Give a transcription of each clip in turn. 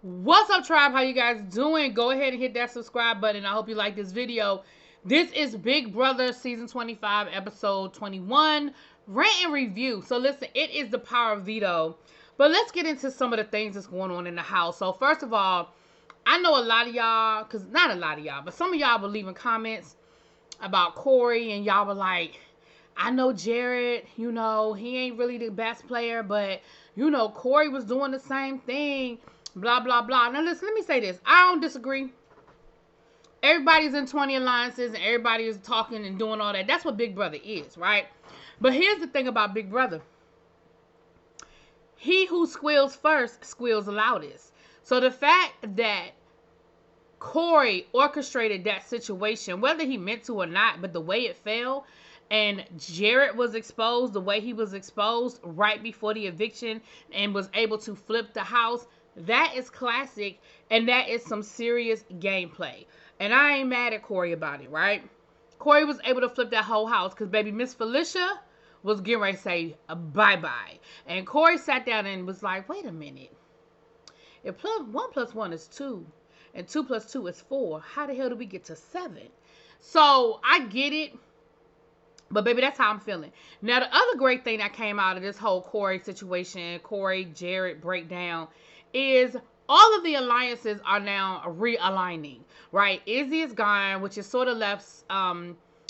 What's up, tribe? How you guys doing? Go ahead and hit that subscribe button. I hope you like this video. This is Big Brother season 25, episode 21, rant and review. So listen, it is the power of veto. But let's get into some of the things that's going on in the house. So first of all, I know a lot of y'all, because not a lot of y'all, but some of y'all were leaving comments about Corey, and y'all were like, I know Jared, he ain't really the best player, but, Corey was doing the same thing, blah, blah, blah. Now, listen, let me say this. I don't disagree. Everybody's in 20 alliances, and everybody is talking and doing all that. That's what Big Brother is, right? But here's the thing about Big Brother. He who squeals first squeals the loudest. So the fact that Corey orchestrated that situation, whether he meant to or not, but the way it fell, and Jared was exposed the way he was exposed right before the eviction and was able to flip the house, that is classic, and that is some serious gameplay. And I ain't mad at Corey about it, right? Corey was able to flip that whole house because baby Miss Felicia was getting ready to say bye-bye. And Corey sat down and was like, wait a minute. If 1 + 1 is 2, and 2 + 2 is 4, how the hell do we get to 7? So I get it. But baby, that's how I'm feeling. Now, the other great thing that came out of this whole Corey situation, Corey, Jared breakdown, is all of the alliances are now realigning, right? Izzy is gone, which is sort of left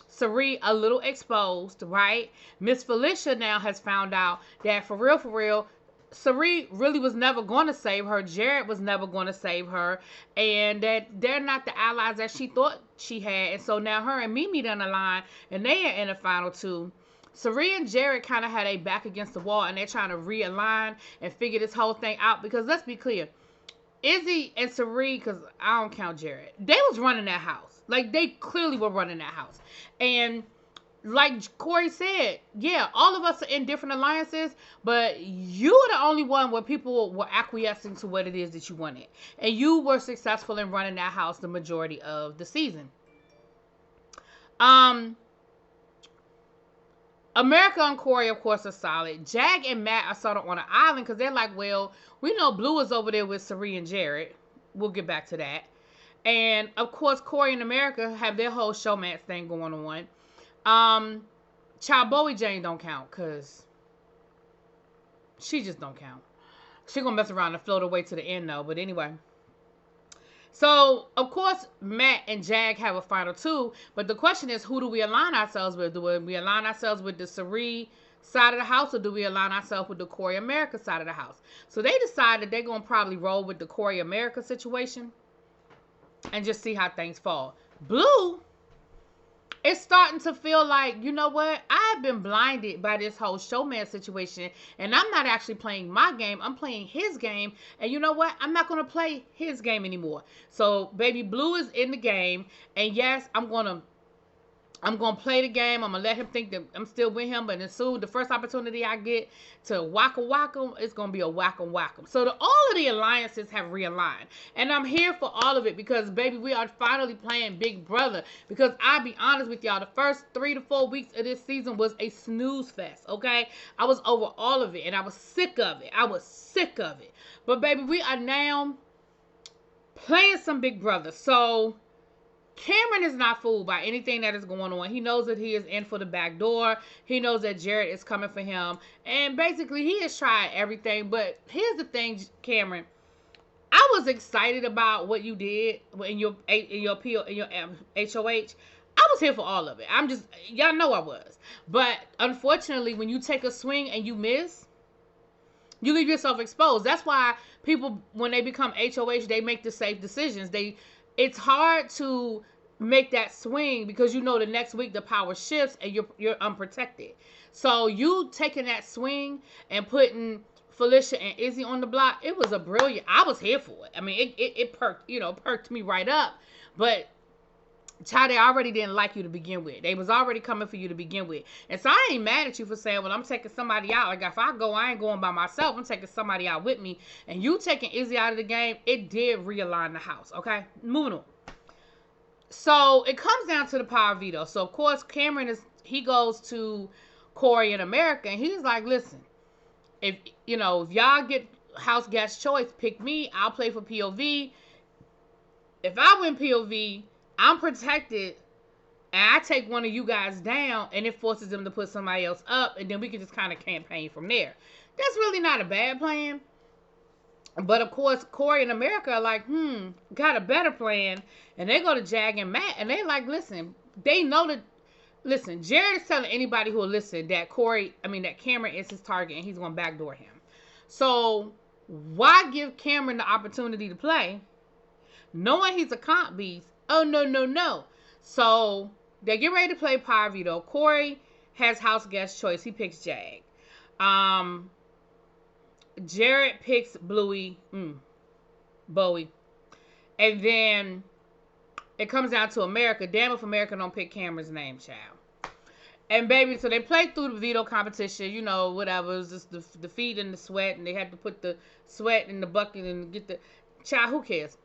Cirie a little exposed, right? Miss Felicia now has found out that for real, Cirie really was never going to save her. Jared was never going to save her. And that they're not the allies that she thought she had. And so now her and Mimi done align. And they are in the final two. Cirie and Jared kind of had a back against the wall. And they're trying to realign and figure this whole thing out. Because let's be clear. Izzy and Cirie, because I don't count Jared, they was running that house. Like, they clearly were running that house. And like Corey said, yeah, all of us are in different alliances, but you were the only one where people were acquiescing to what it is that you wanted. And you were successful in running that house the majority of the season. America and Corey, of course, are solid. Jag and Matt are sort of on an island because they're like, well, we know Blue is over there with Cirie and Jared. We'll get back to that. And, of course, Corey and America have their whole showmance thing going on. Child Bowie Jane don't count because she just don't count. She gonna mess around and float away to the end though. But anyway. So, of course, Matt and Jag have a final two. But the question is, who do we align ourselves with? Do we align ourselves with the Cirie side of the house, or do we align ourselves with the Corey America side of the house? So they decided they're gonna probably roll with the Corey America situation and just see how things fall. Blue, it's starting to feel like, you know what? I've been blinded by this whole showman situation, and I'm not actually playing my game. I'm playing his game, and you know what? I'm not going to play his game anymore. So, baby Blue is in the game, and yes, I'm going to play the game. I'm going to let him think that I'm still with him. But as soon the first opportunity I get to whack him, it's going to be a whack him. So all of the alliances have realigned. And I'm here for all of it because, baby, we are finally playing Big Brother. Because I'll be honest with y'all, the first 3 to 4 weeks of this season was a snooze fest, okay? I was over all of it, and I was sick of it. But, baby, we are now playing some Big Brother. So Cameron is not fooled by anything that is going on. He knows that he is in for the back door. He knows that Jared is coming for him. And basically, he has tried everything. But here's the thing, Cameron. I was excited about what you did in your HOH. I was here for all of it. Y'all know I was. But unfortunately, when you take a swing and you miss, you leave yourself exposed. That's why people, when they become HOH, they make the safe decisions. It's hard to make that swing because you know the next week the power shifts and you're unprotected. So you taking that swing and putting Felicia and Izzy on the block, it was a brilliant. I was here for it. I mean, it perked me right up. But child, they already didn't like you to begin with. They was already coming for you to begin with. And so I ain't mad at you for saying, well, I'm taking somebody out. Like, if I go, I ain't going by myself. I'm taking somebody out with me. And you taking Izzy out of the game, it did realign the house, okay? Moving on. So it comes down to the power veto. So, of course, Cameron he goes to Corey in America, and he's like, listen, if y'all get house guest choice. Pick me. I'll play for POV. If I win POV, I'm protected, and I take one of you guys down, and it forces them to put somebody else up, and then we can just kind of campaign from there. That's really not a bad plan. But of course, Corey and America are like, got a better plan. And they go to Jag and Matt, and they like, listen, they know that, listen, Jared is telling anybody who will listen that that Cameron is his target and he's going to backdoor him. So why give Cameron the opportunity to play, knowing he's a comp beast? Oh, no. So they get ready to play Power Veto. Corey has house guest choice. He picks Jag. Jared picks Bowie. And then it comes down to America. Damn if America don't pick Cameron's name, child. And baby, so they played through the veto competition, whatever. It was just the feet and the sweat, and they had to put the sweat in the bucket and get the child, who cares?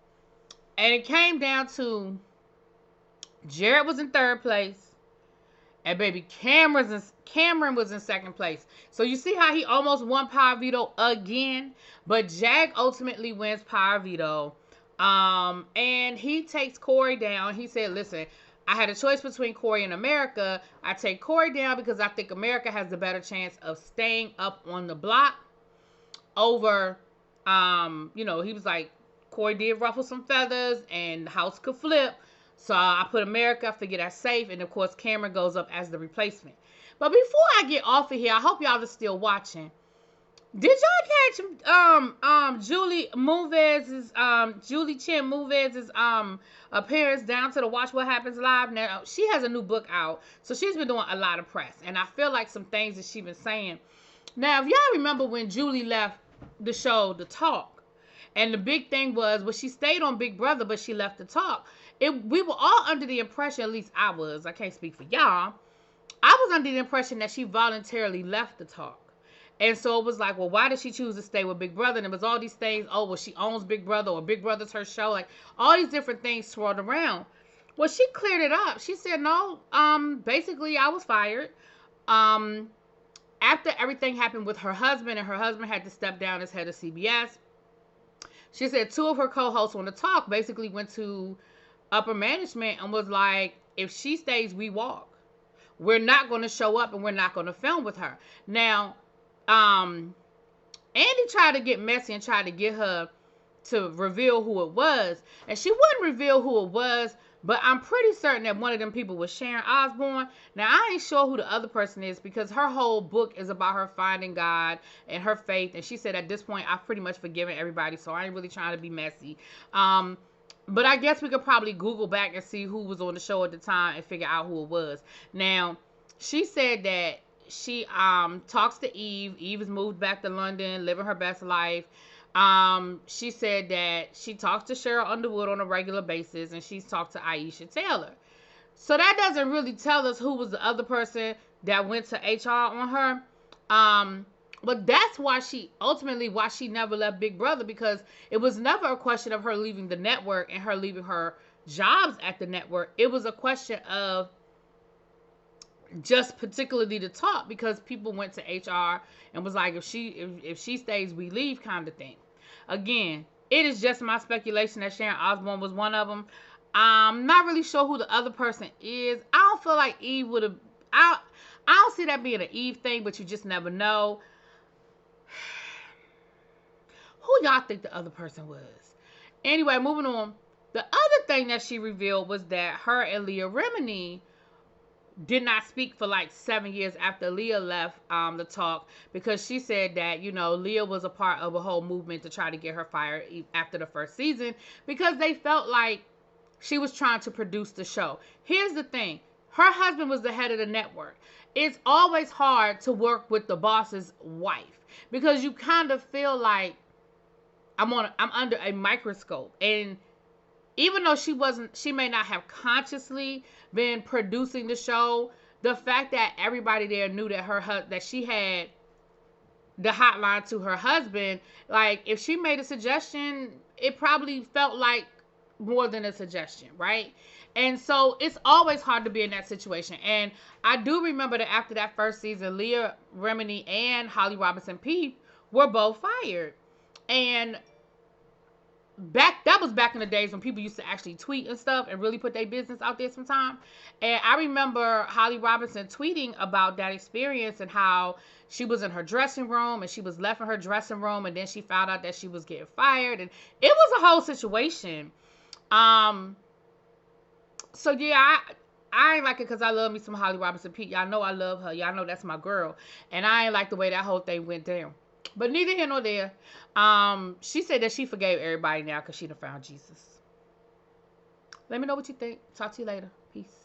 And it came down to Jared was in third place. And baby, Cameron was in second place. So you see how he almost won Power Veto again? But Jag ultimately wins Power Veto. And he takes Corey down. He said, listen, I had a choice between Corey and America. I take Corey down because I think America has the better chance of staying up on the block over, he was like, Corey did ruffle some feathers and the house could flip. So I put America, I figure that's safe. And of course, Cameron goes up as the replacement. But before I get off of here, I hope y'all are still watching. Did y'all catch Julie Chen Movez's appearance down to the Watch What Happens Live? Now, she has a new book out. So she's been doing a lot of press. And I feel like some things that she's been saying. Now, if y'all remember when Julie left the show, The Talk, and the big thing was, she stayed on Big Brother, but she left The Talk. We were all under the impression, at least I was, I can't speak for y'all, I was under the impression that she voluntarily left The Talk. And so it was like, well, why did she choose to stay with Big Brother? And it was all these things, she owns Big Brother, or Big Brother's her show, like all these different things swirled around. Well, she cleared it up. She said, no, basically I was fired. After everything happened with her husband, and her husband had to step down as head of CBS, she said 2 of her co-hosts on The Talk basically went to upper management and was like, if she stays, we walk. We're not going to show up and we're not going to film with her. Now, Andy tried to get messy and tried to get her to reveal who it was. And she wouldn't reveal who it was, but I'm pretty certain that one of them people was Sharon Osbourne. Now, I ain't sure who the other person is because her whole book is about her finding God and her faith. And she said at this point, I've pretty much forgiven everybody, so I ain't really trying to be messy. But I guess we could probably Google back and see who was on the show at the time and figure out who it was. Now, she said that she talks to Eve. Eve has moved back to London, living her best life. She said that she talks to Cheryl Underwood on a regular basis, and she's talked to Aisha Taylor. So that doesn't really tell us who was the other person that went to HR on her. But that's why she never left Big Brother, because it was never a question of her leaving the network and her leaving her jobs at the network. It was a question of just particularly The Talk, because people went to HR and was like, if she stays, we leave, kind of thing. Again, it is just my speculation that Sharon Osbourne was one of them. I'm not really sure who the other person is. I don't feel like Eve would have. I don't see that being an Eve thing, but you just never know. Who y'all think the other person was? Anyway, moving on. The other thing that she revealed was that her and Leah Remini did not speak for like 7 years after Leah left The Talk, because she said that, Leah was a part of a whole movement to try to get her fired after the first season, because they felt like she was trying to produce the show. Here's the thing. Her husband was the head of the network. It's always hard to work with the boss's wife, because you kind of feel like I'm under a microscope. And even though she may not have consciously been producing the show, the fact that everybody there knew that that she had the hotline to her husband, like if she made a suggestion, it probably felt like more than a suggestion, right? And so it's always hard to be in that situation. And I do remember that after that first season, Leah Remini and Holly Robinson Peete were both fired. And that was back in the days when people used to actually tweet and stuff and really put their business out there sometime. And I remember Holly Robinson tweeting about that experience and how she was in her dressing room and she was left in her dressing room, and then she found out that she was getting fired, and it was a whole situation. So yeah, I ain't like it because I love me some Holly Robinson Pete. Y'all know I love her. Y'all know that's my girl. And I ain't like the way that whole thing went down. But neither here nor there. She said that she forgave everybody now because she done found Jesus. Let me know what you think. Talk to you later. Peace.